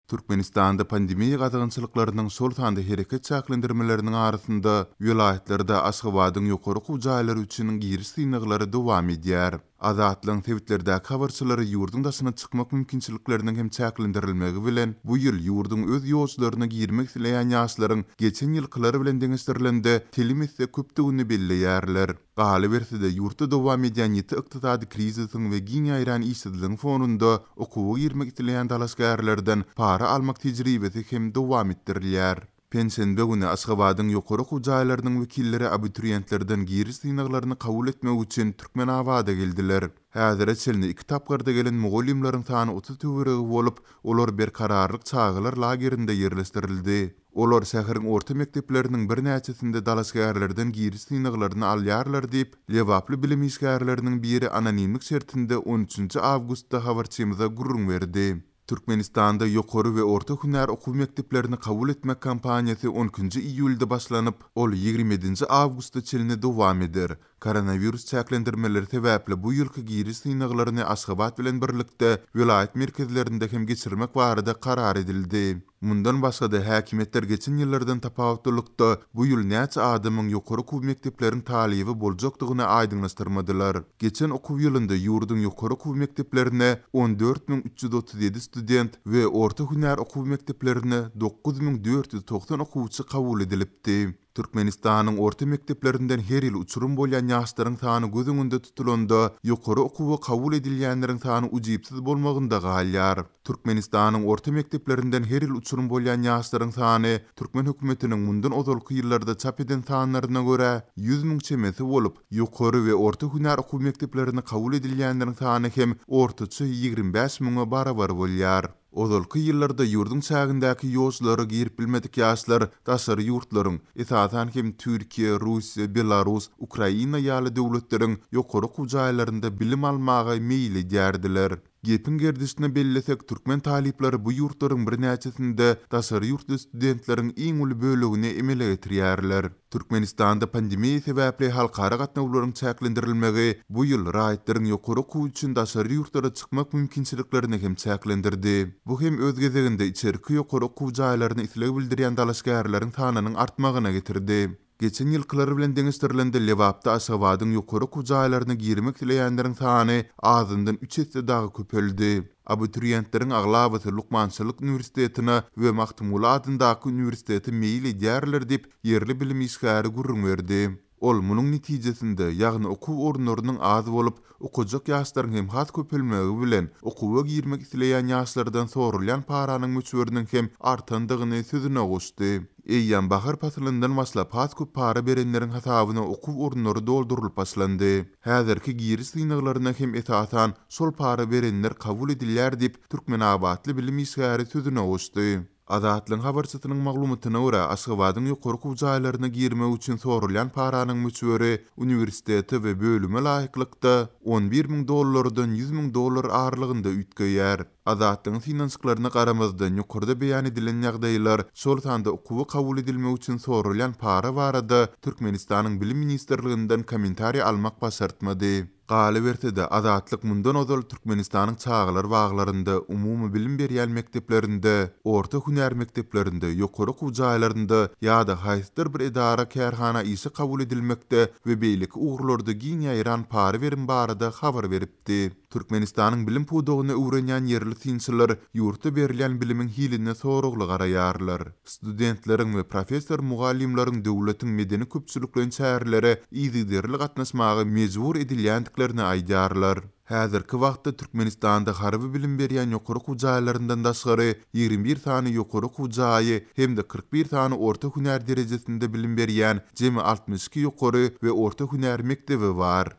Türkmenistan'da pandemiya gadagynçylyklarynyň şol tanda hereket çäklendirmeleriniň arasynda vilayatlerde Aşgabatyň ýokary hujaýlary üçin giriş synyglary dowam edýär. Azatlyň Twitter'däki habarçylary ýurdun daşyna çykmak mümkinçilikleriniň hem çäklendirilmegi bilen bu ýyl ýurdun öz ýolçylaryna girmek dileýän ýaşlaryň geçen ýylkylary bilen deňişdirilende telimizde köpdigini belleýärler. Galy berside ýurtda dowam edýän ýeti ykdysady krizisyň we giň aýran işsizligiň fonunda okuwy girmek dileýän dalaşgärlerden para almak tejribesi hem dowam etdirilýär. Pensiýende güni Aşgabatyň ýokary hujaýlarynyň wekilleri abituriýentlerden giriş synaglaryny kabul etmek üçin Türkmenabada geldiler. Häzir çelni 2 tapgarda gelen mugallimlaryň sany 30 töweregi bolup, olar bir kararlyk çağılar lagerinde yerleşdirildi. Olar şäheriň orta mekdepleriniň bir näçesinde dalaşgärlerden giriş synaglaryny alýarlar diýip, Lewaply bilim işgärleriniň biri anonimlik şertinde 13 awgustda habarçymyza gurrun berdi. Türkmenistan'da ýokary we orta hünär okuw mekdeplerini kabul etmek kampaniýasy 10 iýulda başlanyp, ol 27 awgustda çelne dowam eder. Koronavirus çäklendirmeleri sebäpli bu ýylky giriş synaglaryny Aşgabat bilen birlikde vilayet merkezlerinde hem geçirmek barada karar edildi. Mundan başga da häkimetler geçen ýyllardan tapawutlykda bu ýyl näçe adamyň ýokary okuw mekdepleriniň talibi boljakdygyny aýdynlaşdyrmadylar. Geçen okuw ýylynda ýurdun ýokary okuw mekdeplerine 14.337 student we orta hünär okuw mekdeplerine 9.490 okuwçy kabul edilipdi. Türkmenistanyň orta mekdeplerinden her ýyl uçurum bolýan ýaşlaryň sany göz öňünde tutulanda ýokary okuwy kabul edilýänleriň sany ujypsyz bolmagynda galýar. Türkmenistanyň orta mekdeplerinden her ýyl uçurum bolýan ýaşlaryň sany Türkmen hökümetiniň mundan ozalky ýyllarda çap eden sanlaryna görä 100.000 çemesi bolup, ýokary we orta hünär okuw mekdeplerini kabul edilýänleriň sany hem ortaça 25.000 barabar bolýar. Ozalky ýyllarda ýurdun çägindäki ýoşlary girip bilmedik ýaşlar daşary ýurtlaryň, esasan hem Türkiýe, Russiýa, Belarus, Ukraina ýaly döwletleriň ýokary hujaýlarynda bilim almagy meýil edýärdiler. Gepin gerdisine bellesek Türkmen talipleri bu ýurtlaryň bir näçesinde daşary ýurtly studentleriň iň uly bölegini emele getirýärler. Türkmenistanda pandemiýa sebäpli halkara gatnawlaryň çäklendirilmegi bu ýyl raýatlaryň ýokary okuw üçin daşary ýurtlara çykmak mümkinçiliklerini hem çäklendirdi. Bu hem öz gezeginde içerki ýokary okuw jaýlaryny isleg bildirýän dalaşgärleriň sanynyň artmagyna getirdi. Geçen ýylkylary bilen deňişdirilende Lewapda Aşgabatyň ýokary okuw jaýlaryna girmek dileýänleriň sany azyndan 3 hesse dagy köpeldi. Abituriyentleriň aglabasy Lukmançylyk Üniversitetine we Mahtumula adyndaky üniversiteti meýil edýärler diýip ýerli bilim işgäri gurrun berdi. Ol munyň netijesinde ýagny okuw orunlarynyň az bolup, okujak ýaşlaryň hem has köpelmegi bilen okuwa girmek isleýän ýaşlardan sorulýan paranyň möçberiniň hem artandygyny sözüne goşdy. Eýýän bahar pasylyndan başlap has köp para berenleriň hasabyna okuw orunlary doldurylyp başlandy. Häzirki giriş synaglaryna hem esasan şol para berenler kabul edilýär diýip Türkmenabatly bilim işgäri sözüne goşdy. Azatlyň habarçysynyň maglumatyna görä, Aşgabatyň ýokary okuw jaýlaryna girmek üçin sorulýan paranyň möçberi uniwersiteti we bölüme laýyklykda $11.000 $100.000 aralygynda ütgeýär. Azatlyň finansyklaryna garamazdan ýokarda beýan edilen ýagdaýlar şol sanda okuwy kabul edilmek üçin sorulýan para barada Türkmenistanyň bilim ministrliginden kommentariýa almak başartmady. Galy berside azatlyk mundan ozal Türkmenistanyň çağlar baglarynda, umumy bilim berýän mekdeplerinde, orta hünär mekdeplerinde, ýokary okuw jaýlarynda ýa-da haýsydyr bir edara kärhana işe kabul edilmekde we beýlik ugurlarda giň ýaýran para berim barada habar beripdi. Türkmenistanyň bilim pudugyny öwrenýän ýerli synçylar ýurtda berilýän bilimiň hiline soragly garaýarlar. Studentleriň we professor mugallimlaryň döwletiň medeni köpçüliklerini çäherlere ýygyderli gatnaşmagy mejbur edilýändiklerini aýdýarlar. Häzirki wagtda Türkmenistanda harby bilim berýän ýokary okuw jaýlaryndan daşgary 21 sany ýokary okuw jaýy hem de 41 sany orta hünär derejesinde bilim berýän jemi 62 ýokary we orta hünär mekdebi bar.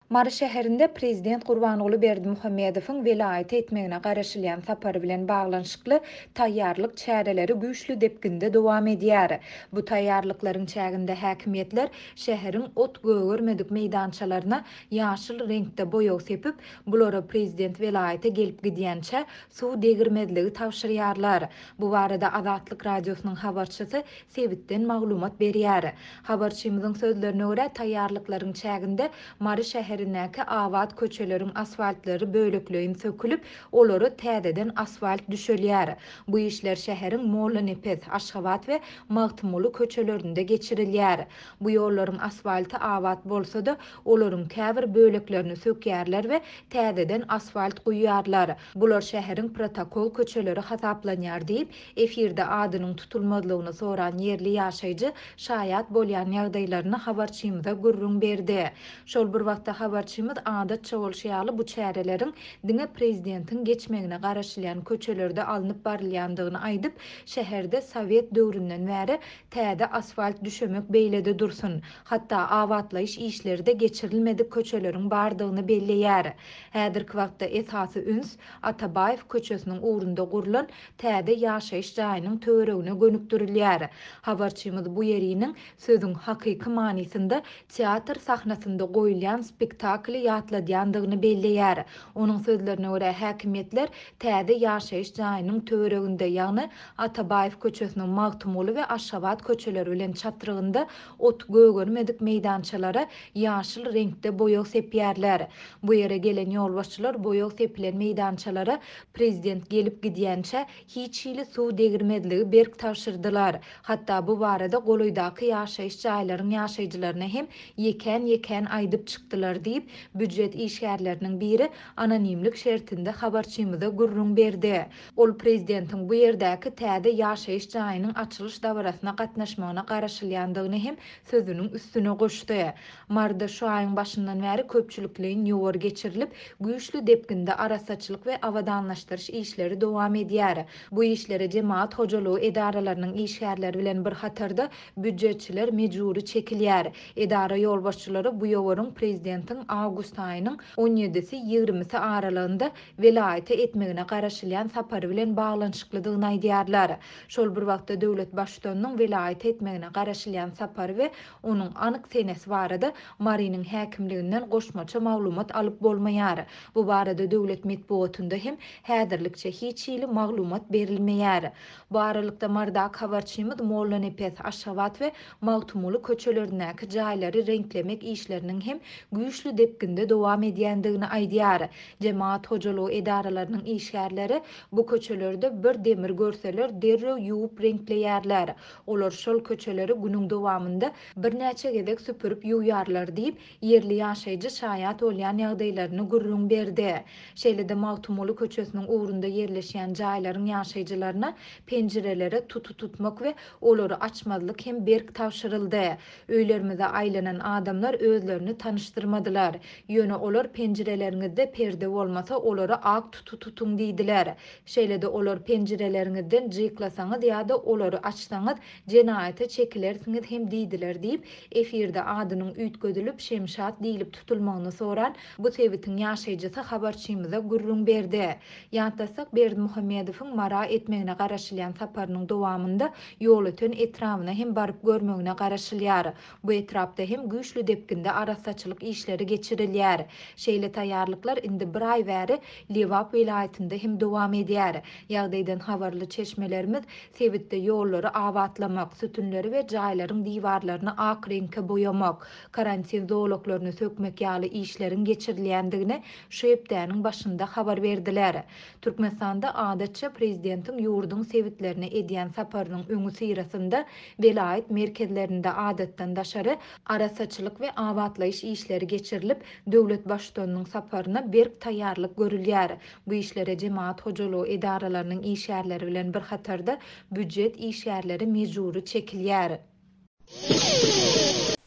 Mary şäherinde Prezident Gurbanuly Berdimuhammedowyň velayet etmegine garaşylýan sapary bilen baglanyşykly taýýarlyk çäreleri güýçlü depkinde dowam edýär. Bu taýýarlyklaryň çäginde häkimetler şäheriň ot gögörmedik meýdançalaryna ýaşyl reňkde boýaw sepip, bulara prezident velayete gelip gidýänçe suw degirmezligi tawşyrýarlar. Bu barada Azatlyk radiosynyň habarçysy Sebitden maglumat berýär. Habarçymyzyň sözlerine görä taýýarlyklaryň çäginde Mary şäher şäherindäki awat köçelerin asfaltlary bölekleýin sökülip, olary täzeden asfalt düşelýär. Bu işler şäherin Molla Nepes, Aşgabat we Magtymly köçelerinde geçirilýär. Bu ýollaryň asfalty awat bolsa-da, olaryň käbir böleklerini sökýärler we täzeden asfalt guýýarlar. Bular şäheriň protokol köçeleri hasaplanýar diýip, efirde adynyň tutulmadylygyny soran yerli ýaşaýjy şaýat bolýan ýagdaýlaryny habarçymyza gurrun berdi. Şol bir wagtda habarçymyz adatça bolşýaly bu çäreleriň diňe prezidentiň geçmegine garaşylýan köçelerde alınıp barylýandygyny aýdyp, şäherde Sowet döwründen bäri täze asfalt düşemek beýlede dursun. Hatda awatlaýyş işleri de geçirilmedik köçeleriň bardygyny belleýär. Häzirki wagtda esasy üns Atabaýew köçesiniň ugrunda gurulan täze ýaşaýyş jaýynyň töweregine gönükdirilýär. Habarçymyz bu ýeriniň sözüň hakyky manysynda teatr sahnasynda goýulan spektakly ýatladýandygyny belleýär. Onuň sözlerine görä häkimetler täze ýaşaýyş jaýynyň töwereginde, ýagny Atabaýew köçesiniň Magtymly we Aşgabat köçeleri bilen çatyrygynda ot gögörmedik meýdançalara ýaşyl reňkde boýag sepýärler. Bu ýere gelen ýolbaşçylar boýag sepilen meýdançalara prezident gelip gidýänçe hiç hili suw degirmediligi berk tapşyrdylar. Hatda bu barada goloýdaky ýaşaýyş jaýlaryň ýaşaýjylaryna hem ýeken aýdyp çykdylar diýip büdjet işgärleriniň biri anonimlik şertinde habarçymyza gurrun berdi. Ol prezidentiň bu ýerdäki täze ýaşaýyş jaýynyň açylyş dawrasyna gatnaşmagyna garaşylýandygyny hem sözüniň üstüne goşdy. Marda şu aýyň başyndan bäri köpçülikliň ýogar geçirilip, güýçlü depginde arasaçylyk we awadanlaşdyryş işleri dowam edýär. Bu işlere jemaat hojalygy edaralarynyň işgärleri bilen bir hatarda büdjetçiler mejburi çekilýär. Edara ýolbaşçylary bu ýogaryň prezidentiň awgust aýynyň 17-si 20-si aralygynda velaýete etmegine garaşylýan sapary bilen baglanşyklydygyny aýdýarlar. Şol bir wagtda döwlet başçysynyň velaýete etmegine garaşylýan sapary we onuň anyk senesi barada Mariniň häkimliginden goşmaça maglumat alyp bolmaýar. Bu barada döwlet medeniýetinde hem häzirlikçe hiç hili maglumat berilmeýär. Bu aralykda mardak habarçymyz Molla Nepes, Aşgabat we Magtymly köçelerindäki jaýlary renklemek işleriniň hem güýçlü depginde dowam edýändigini aýdýar. Jemaat hojalygy edaralarynyň işgärleri bu köçelerde bir demir görseler derrew ýuwup renkleýärler. Olar şol köçeleri günüň dowamında bir näçe gezek süpürüp ýuwýarlar diýip yerli ýaşaýjy şaýat bolýan ýagdaýlaryny gurrun berdi. Şeýlede Magtymly köçesiniň ugrunda ýerleşýän jaýlaryň ýaşaýjylaryna penjirelere tutmak we olary açmazlyk hem berk tapşyryldy. Öýlerimize aýlanan adamlar özlerini tanıştyrmadylar. Ýöne olar penjireleriňizde perde bolmasa olary ak tutun diýdiler. Şeýlede olar penjireleriňizden jyklasaňyz ýa-da olary açsaňyz jenaýete çekilersiňiz hem diýdiler diýip efirde adynyň üýtgödülüp Şemşat diýilip tutulmagyny soran bu sebitiň ýaşaýjysy habarçymyza gurrun berdi. Ýantasak Berdimuhammedowyň mara etmegine garaşylýan saparynyň dowamında ýol öten etrawyna hem baryp görmegine garaşylýar. Bu etrapda hem güýçlü depginde arasaçylyk işleri geçirilýär. Şeýle taýýarlyklar indi bir aý bäri Lewap vilayetinde hem dowam edýär. Ýagdaýdan habarly çeşmelerimiz sebitde ýollary awatlamak, sütünleri we jaýlaryň diwarlaryny ak reňke boýamak, karantin zooloklaryny sökmek ýaly işleriň geçirilýändigini şu hepdäniň başynda habar berdiler. Türkmenistanda adatça prezidentiň ýurduň sebitlerine edýän saparynyň öňü syrasynda velayet merkezlerinde adatdan daşary arasaçylyk we awatlaýyş işleri geçirilip, döwlet başçysynyň saparyna berk taýýarlyk görülýär. Bu işlere jemaat hojalygy edaralarynyň işgärleri bilen bir hatarda büdjet işgärleri mejburi çekilýär.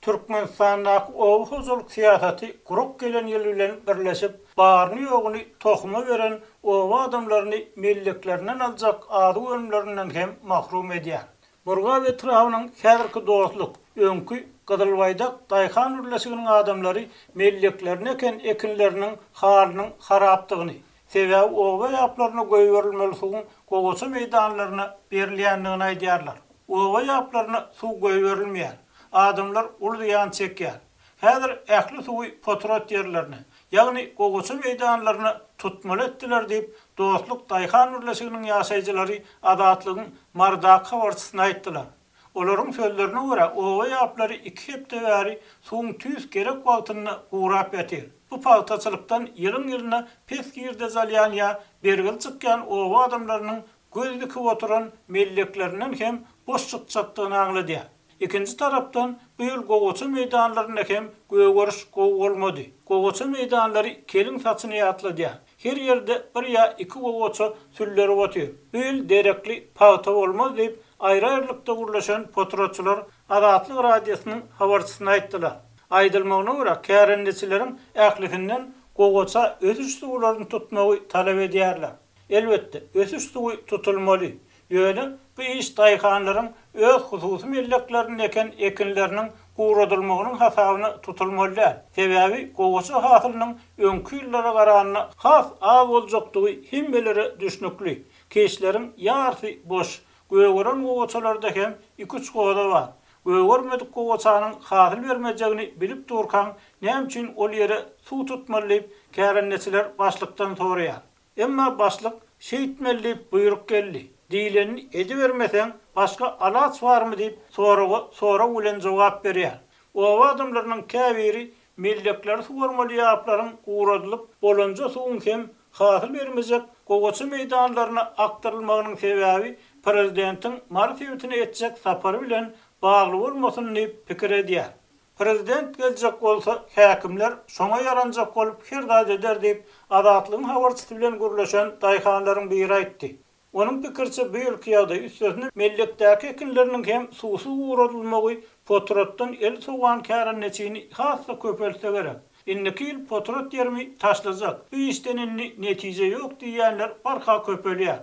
Türkmenistan'da ow hojalyk siýasaty gurup gelen ýyl bilen birleşip, baryny ýoguny tohuma beren owa adamlaryny melleklerinden aljak ady ölümlerinden hem mahrum edýär. Burga we Trawanyň häzirki dostluk, öňkü Gydylbaýda Daýhan urleşiginiň adamlary melleklerine eken ekinleriniň halynyň harapdygyny, sebäbi owa ýaplaryna goýberilmeli suwun gogoça meýdanlaryna berilýändigini aýdýarlar. Owa ýaplaryna suw goýberilmeýär. Adamlar ulu ýan çekýär. Häzir ähli suwy potrat ýerlerini, ýagny gogoça meýdanlaryna tutmaly etdiler diýip dostluk Daýhan urleşiginiň ýaşaýjylary adatlygyň mardak habarçysyna aýtdylar. Olaryň sözlerine görä owa ýaplary 2 hepde bäri suwun tüýs gerek wagtyny gurap ýatyr. Bu paýtaçylykdan ýylyň pes girde zalyan ya bergil çykýan owa adamlarynyň gözlükip oturan melleklerinden hem boş çykdygyny aňlady. İkinci tarapdan bu ýyl gowaça meýdanlaryna hem göwgörüş bolmady. Gowaça meýdanlary kelin saçyny ýatlady. Her ýerde bir ýa iki gowaça türleri otýar. Bu ýyl derekli paýta bolmaz diýip aýry-aýrylykda gurlaşan fotoğrafçylar Adatlyk radiosynyň habarçysyna aýtdylar. Aýdylmagyna görä kärendeçileriň ählikinden gowaça ösüş suwlaryny tutmagy talap edýärler. Elbetde ösüş suwy tutulmaly. Ýöne bu iş daýhanlaryň öz hususy mellekleriniň ekinleriniň guradylmagynyň hasabyna tutulmaly. Sebäbi gowaça hasylynyň öňkü ýyllara garanyna has az boljakdygy himmelere düşnükli. Keşleriň ýarty boş. Göwgören gowaçalarda hem 2-3 goda bar. Göwgörmedik gowaçanyň hasyl bermejegini bilip durkan näme üçin ol ýere suw tutmaly kärendeçiler başlykdan soraýar. Emma başlyk şeýitmelli buyruk geldi. Diýileni edibermeseň başga alaç barmy diýip sonra ulen jogap berýär. Owa adamlarynyň käbiri mellekler suwarmaly ýaplaryň guradylyp bolanja suwun hem hasyl bermejek gowaça meýdanlaryna aktarylmagynyň sebäbi prezidentiň marifetine etjek sapary bilen bagly bolmasyny pikir edýär. Prezident geljek bolsa häkimler şoňa ýaranjak bolup hirdad eder diýip Adatlygyň habarçysy bilen gurlaşan daýhanlaryň biri aýtdy. Onun pikirçe bu ýylky ýagdaý üstüne mellekdäki ekinleriniň hem suwsy guradylmagy potratdan el soğan kärenneçini hassa köpelse gerek. Inniki ýyl potrat ýermi taşlajak. Bu işdenini netije ýok diýenler barha köpelýär.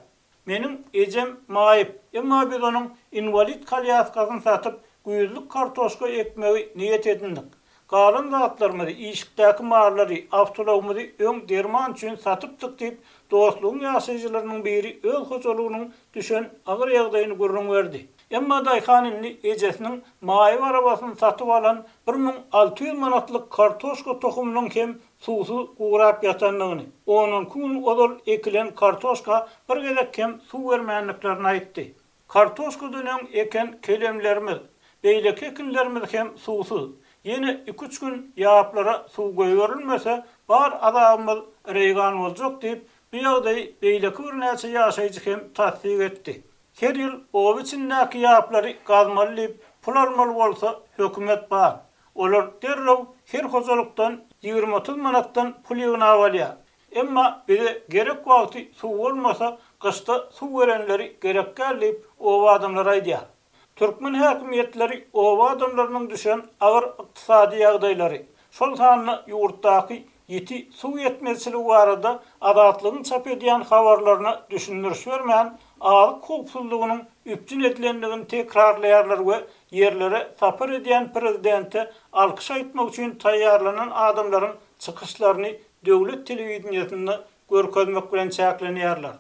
Menim ejem maýyp, emma biz onuň invalid kalyaskasyny satyp güýzlük kartoşka ekmegi niýet edindik. Galan zatlarymyzy, işikdäki marlary, awtolawymyzy öň derman üçin satypdyk diýip dostlugyň ýaşaýjylarynyň biri öz hojalygynyň düşen agyr ýagdaýyny görüň berdi. Emma daýhanyny ejesiniň maýyp arabasyny satyp alan 1600 manatlyk kartoşka tohumynyň hem suwsy gurap ýatanlygyny, onuň kun odol ekilen kartoşka bir gelek hem suw bermänliklerini aýtdy. Kartoşka dönem eken kelemlerimiz, beýleki ekinlerimiz hem suwsy. Yine 2-3 gün ýaplara suw goýurilmese bar adamymyz reýgan boljak diýip bu ýagdaý beýleki bir näçe ýaşaýjy hem tasdik etdi. Her ýyl owa içindäki ýaplary gazmaly diýip pul almaly bolsa hökümet bar. Olar derlew her hojalykdan 20-30 manatdan pul ýygyna alýar. Emma bize gerek wagty suw bolmasa gyşda suw berenleri gerek gelip owa adamlar aýdýar. Türkmen häkimetleri owa adamlarynyň düşen agyr ykdysady ýagdaýlary, şol sanyny ýurtdaky ýeti suw ýetmezçiligi barada adatlygyň çap edýän habarlaryna düşündürüş bermän alyk hukuklygynyň üpjün edilendigini tekrarlaýarlar we ýerlere sapar edýän prezidente alkyş aýtmak üçin taýýarlanan adamlaryň çykyşlaryny döwlet telewizionyny görkezmek bilen çäklenýärler.